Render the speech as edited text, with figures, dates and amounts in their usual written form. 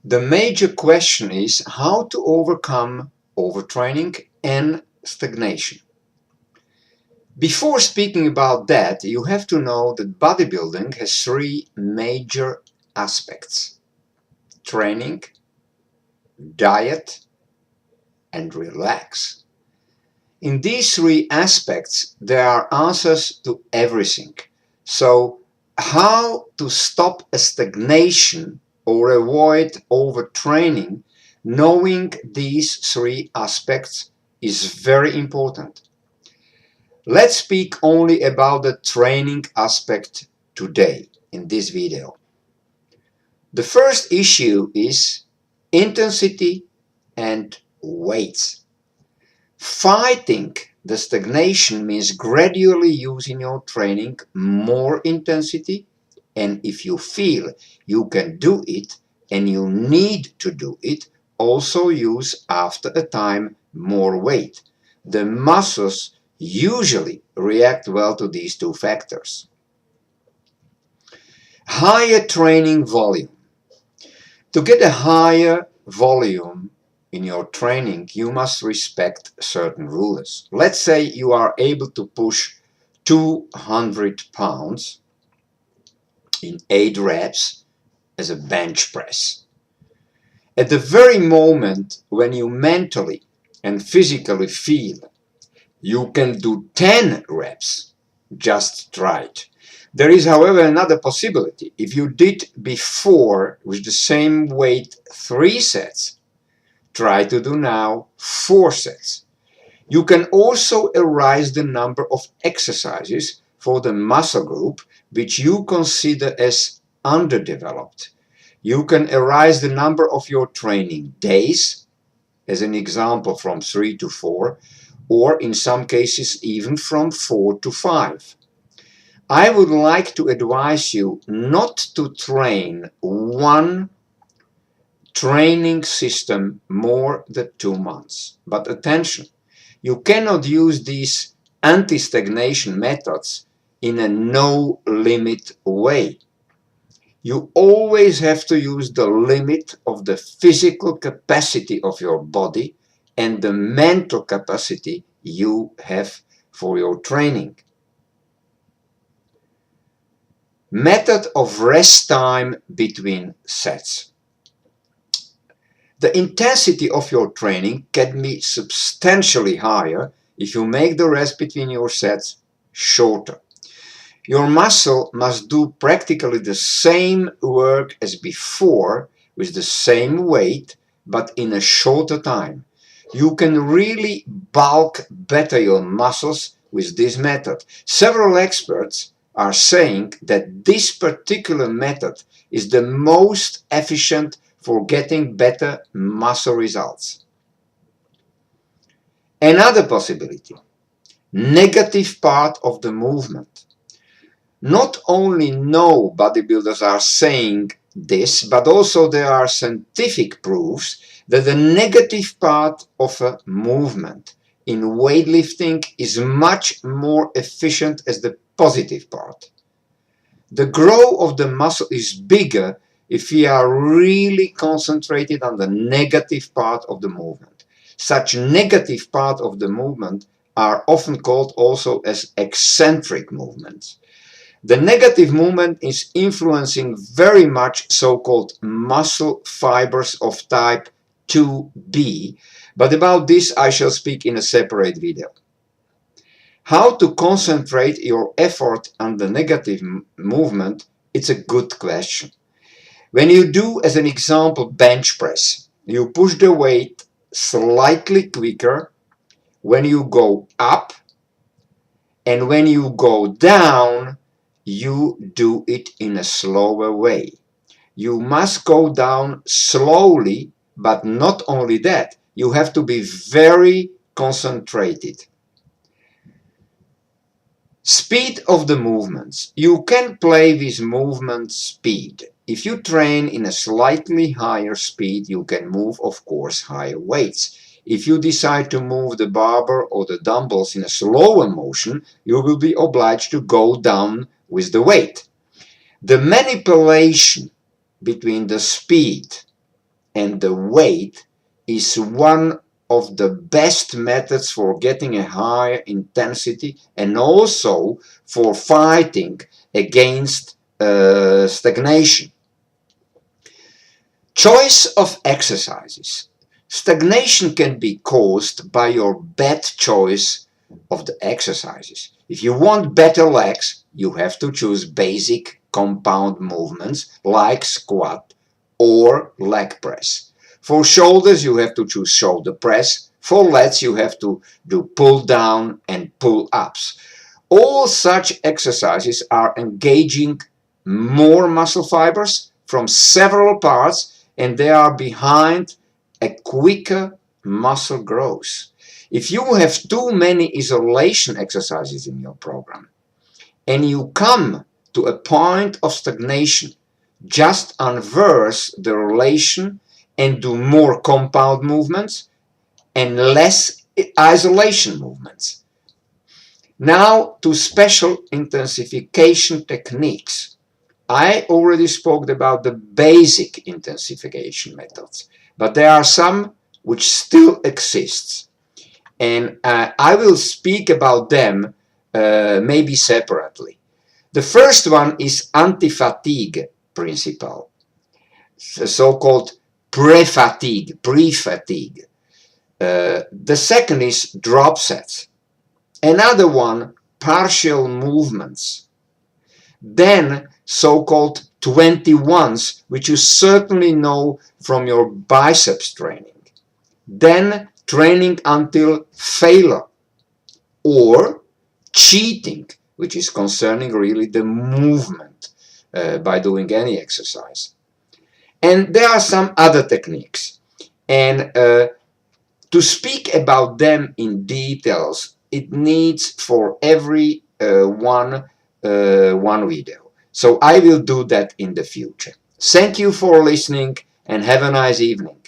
The major question is how to overcome overtraining and stagnation. Before speaking about that, you have to know that bodybuilding has three major aspects: training, diet, and relax. In these three aspects, there are answers to everything. So, how to stop a stagnation or avoid overtraining, knowing these three aspects is very important. Let's speak only about the training aspect today in this video. The first issue is intensity and weights. Fighting the stagnation means gradually using your training more intensity, and if you feel you can do it and you need to do it, also use after a time more weight. The muscles usually react well to these two factors. Higher training volume. To get a higher volume in your training, you must respect certain rules. Let's say you are able to push 200 pounds in 8 reps as a bench press. At the very moment when you mentally and physically feel you can do 10 reps, just try it. There is, however, another possibility. If you did before with the same weight 3 sets, try to do now 4 sets. You can also arise the number of exercises for the muscle group which you consider as underdeveloped. You can arise the number of your training days, as an example from 3 to 4, or in some cases even from 4 to 5. I would like to advise you not to train one training system more than 2 months. But attention, you cannot use these anti-stagnation methods in a no-limit way. You always have to use the limit of the physical capacity of your body and the mental capacity you have for your training. Method of rest time between sets. The intensity of your training can be substantially higher if you make the rest between your sets shorter. Your muscle must do practically the same work as before with the same weight, but in a shorter time. You can really bulk better your muscles with this method. Several experts are saying that this particular method is the most efficient for getting better muscle results. Another possibility, negative part of the movement. Not only no bodybuilders are saying this, but also there are scientific proofs that the negative part of a movement in weightlifting is much more efficient as the positive part. The growth of the muscle is bigger if we are really concentrated on the negative part of the movement. Such negative part of the movement are often called also as eccentric movements. The negative movement is influencing very much so-called muscle fibers of type 2B, but about this I shall speak in a separate video. How to concentrate your effort on the negative movement? It's a good question. When you do, as an example, bench press, you push the weight slightly quicker when you go up, and when you go down, you do it in a slower way. You must go down slowly, but not only that, you have to be very concentrated. Speed of the movements. You can play with movement speed. If you train in a slightly higher speed, you can move, of course, higher weights. If you decide to move the barbell or the dumbbells in a slower motion, you will be obliged to go down with the weight. The manipulation between the speed and the weight is one of the best methods for getting a higher intensity and also for fighting against stagnation. Choice of exercises. Stagnation can be caused by your bad choice of the exercises. If you want better legs, you have to choose basic compound movements like squat or leg press. For shoulders, you have to choose shoulder press. For lats, you have to do pull down and pull ups. All such exercises are engaging more muscle fibers from several parts, and they are behind a quicker muscle growth. If you have too many isolation exercises in your program and you come to a point of stagnation, just inverse the relation and do more compound movements and less isolation movements. Now to special intensification techniques. I already spoke about the basic intensification methods, but there are some which still exist, and I will speak about them maybe separately. The first one is anti-fatigue principle, the so-called pre-fatigue. The second is drop sets. Another one, partial movements. Then so-called 21s, which you certainly know from your biceps training. Then training until failure, or cheating, which is concerning really the movement by doing any exercise. And there are some other techniques, and to speak about them in details, it needs for every one video. So I will do that in the future. Thank you for listening and have a nice evening.